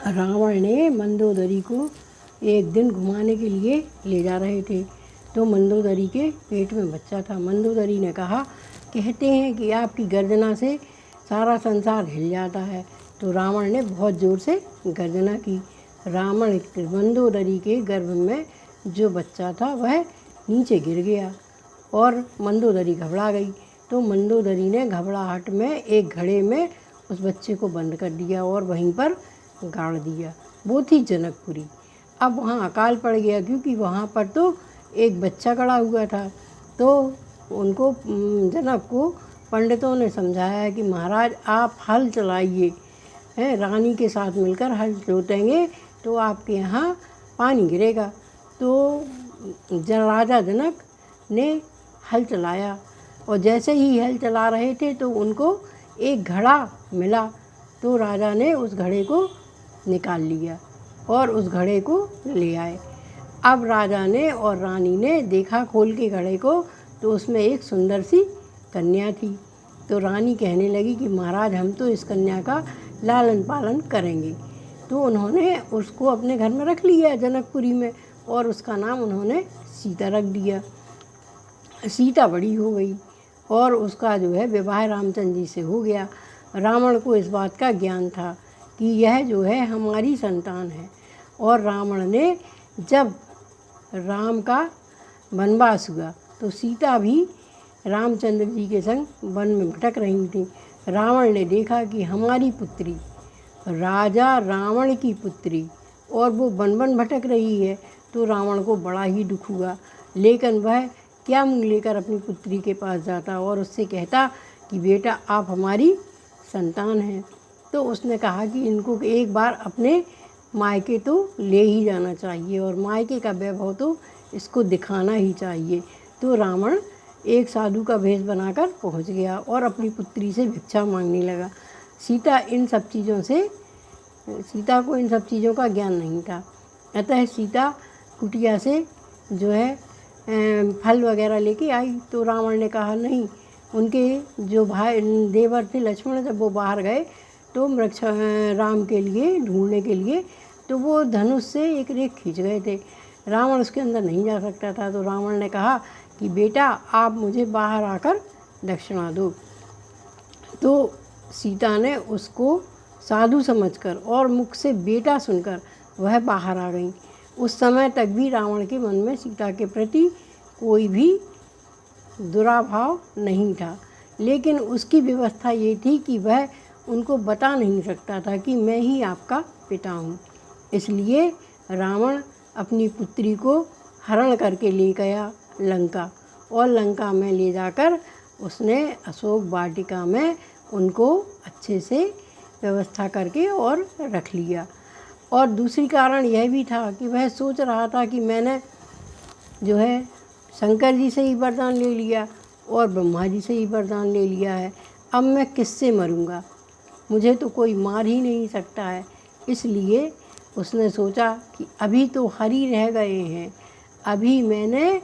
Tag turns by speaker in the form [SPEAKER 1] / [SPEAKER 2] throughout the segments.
[SPEAKER 1] रावण ने मंदोदरी को एक दिन घुमाने के लिए ले जा रहे थे, तो मंदोदरी के पेट में बच्चा था। मंदोदरी ने कहा, कहते हैं कि आपकी गर्जना से सारा संसार हिल जाता है। तो रावण ने बहुत ज़ोर से गर्जना की। रावण मंदोदरी के गर्भ में जो बच्चा था वह नीचे गिर गया और मंदोदरी घबरा गई। तो मंदोदरी ने घबराहट में एक घड़े में उस बच्चे को बंद कर दिया और वहीं पर गाड़ दिया। वो थी जनकपुरी। अब वहाँ अकाल पड़ गया, क्योंकि वहाँ पर तो एक बच्चा खड़ा हुआ था। तो उनको जनक को पंडितों ने समझाया कि महाराज आप हल चलाइए, हैं, रानी के साथ मिलकर हल जोतेंगे तो आपके यहाँ पानी गिरेगा। तो राजा जनक ने हल चलाया और जैसे ही हल चला रहे थे तो उनको एक घड़ा मिला। तो राजा ने उस घड़े को निकाल लिया और उस घड़े को ले आए। अब राजा ने और रानी ने देखा खोल के घड़े को, तो उसमें एक सुंदर सी कन्या थी। तो रानी कहने लगी कि महाराज हम तो इस कन्या का लालन पालन करेंगे। तो उन्होंने उसको अपने घर में रख लिया जनकपुरी में और उसका नाम उन्होंने सीता रख दिया। सीता बड़ी हो गई और उसका जो है विवाह रामचंद्र जी से हो गया। रावण को इस बात का ज्ञान था कि यह जो है हमारी संतान है। और रावण ने जब राम का वनवास हुआ तो सीता भी रामचंद्र जी के संग वन में भटक रही थी। रावण ने देखा कि हमारी पुत्री, राजा रावण की पुत्री, और वो वन वन भटक रही है। तो रावण को बड़ा ही दुख हुआ, लेकिन वह क्या मुँह लेकर अपनी पुत्री के पास जाता और उससे कहता कि बेटा आप हमारी संतान हैं। तो उसने कहा कि इनको एक बार अपने मायके तो ले ही जाना चाहिए और मायके का वैभव तो इसको दिखाना ही चाहिए। तो रावण एक साधु का भेष बनाकर पहुंच गया और अपनी पुत्री से भिक्षा मांगने लगा। सीता को इन सब चीज़ों का ज्ञान नहीं था। अतः सीता कुटिया से जो है फल वगैरह लेके आई। तो रावण ने कहा नहीं। उनके जो भाई देवर थे लक्ष्मण, जब वो बाहर गए तो वृक्ष राम के लिए ढूंढने के लिए, तो वो धनुष से एक रेख खींच गए थे। रावण उसके अंदर नहीं जा सकता था। तो रावण ने कहा कि बेटा आप मुझे बाहर आकर दक्षिणा दो। तो सीता ने उसको साधु समझकर और मुख से बेटा सुनकर वह बाहर आ गई। उस समय तक भी रावण के मन में सीता के प्रति कोई भी दुराभाव नहीं था, लेकिन उसकी व्यवस्था ये थी कि वह उनको बता नहीं सकता था कि मैं ही आपका पिता हूँ। इसलिए रावण अपनी पुत्री को हरण करके ले गया लंका, और लंका में ले जाकर उसने अशोक वाटिका में उनको अच्छे से व्यवस्था करके और रख लिया। और दूसरी कारण यह भी था कि वह सोच रहा था कि मैंने जो है शंकर जी से ही वरदान ले लिया और ब्रह्मा जी से ही वरदान ले लिया है, अब मैं किससे मरूंगा, मुझे तो कोई मार ही नहीं सकता है। इसलिए उसने सोचा कि अभी तो हरि रह गए हैं, अभी मैंने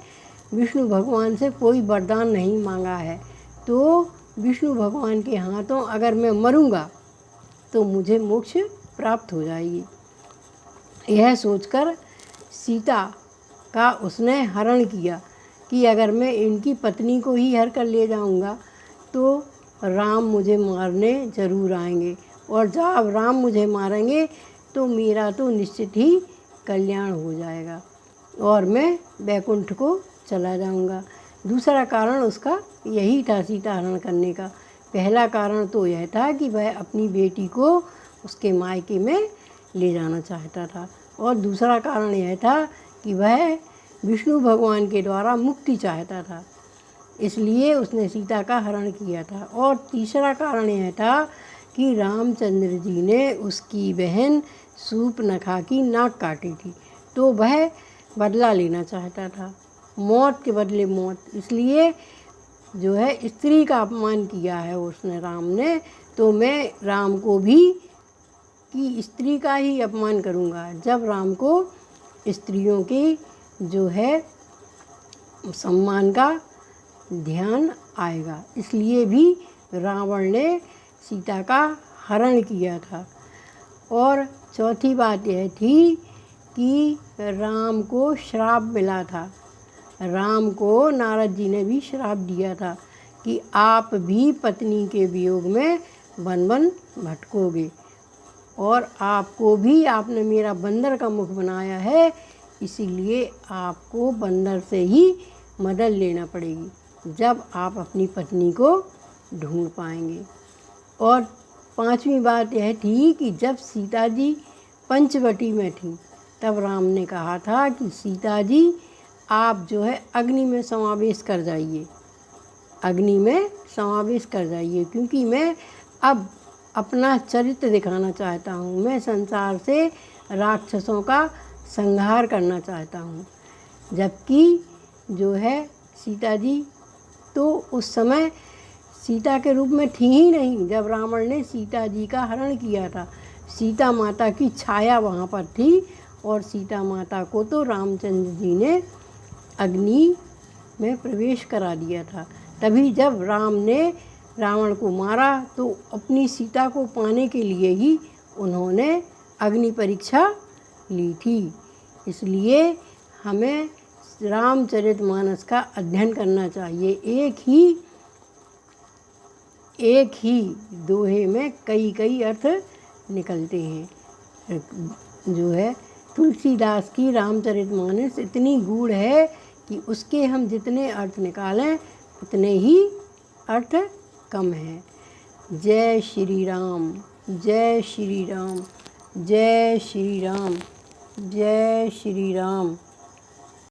[SPEAKER 1] विष्णु भगवान से कोई वरदान नहीं मांगा है, तो विष्णु भगवान के हाथों अगर मैं मरूंगा तो मुझे मोक्ष प्राप्त हो जाएगी। यह सोचकर सीता का उसने हरण किया कि अगर मैं इनकी पत्नी को ही हर कर ले जाऊंगा तो राम मुझे मारने ज़रूर आएंगे, और जब राम मुझे मारेंगे तो मेरा तो निश्चित ही कल्याण हो जाएगा और मैं वैकुंठ को चला जाऊंगा। दूसरा कारण उसका यही था सीता हरण करने का। पहला कारण तो यह था कि वह अपनी बेटी को उसके मायके में ले जाना चाहता था, और दूसरा कारण यह था कि वह विष्णु भगवान के द्वारा मुक्ति चाहता था, इसलिए उसने सीता का हरण किया था। और तीसरा कारण यह था कि रामचंद्र जी ने उसकी बहन शूर्पणखा की नाक काटी थी, तो वह बदला लेना चाहता था, मौत के बदले मौत। इसलिए जो है स्त्री का अपमान किया है उसने, राम ने, तो मैं राम को भी कि स्त्री का ही अपमान करूँगा जब राम को स्त्रियों की जो है सम्मान का ध्यान आएगा। इसलिए भी रावण ने सीता का हरण किया था। और चौथी बात यह थी कि राम को श्राप मिला था। राम को नारद जी ने भी श्राप दिया था कि आप भी पत्नी के वियोग में वन वन भटकोगे और आपको भी आपने मेरा बंदर का मुख बनाया है, इसीलिए आपको बंदर से ही मदद लेना पड़ेगी जब आप अपनी पत्नी को ढूंढ पाएंगे। और पांचवी बात यह थी कि जब सीता जी पंचवटी में थी तब राम ने कहा था कि सीता जी आप जो है अग्नि में समावेश कर जाइए, अग्नि में समावेश कर जाइए, क्योंकि मैं अब अपना चरित्र दिखाना चाहता हूँ। मैं संसार से राक्षसों का संहार करना चाहता हूँ। जबकि जो है सीता जी तो उस समय सीता के रूप में थी ही नहीं जब रावण ने सीता जी का हरण किया था। सीता माता की छाया वहाँ पर थी और सीता माता को तो रामचंद्र जी ने अग्नि में प्रवेश करा दिया था। तभी जब राम ने रावण को मारा तो अपनी सीता को पाने के लिए ही उन्होंने अग्नि परीक्षा ली थी। इसलिए हमें रामचरितमानस का अध्ययन करना चाहिए। एक ही दोहे में कई कई अर्थ निकलते हैं। जो है तुलसीदास की रामचरितमानस इतनी गूढ़ है कि उसके हम जितने अर्थ निकालें उतने ही अर्थ कम हैं। जय श्री राम, जय श्री राम, जय श्री राम, जय श्री राम।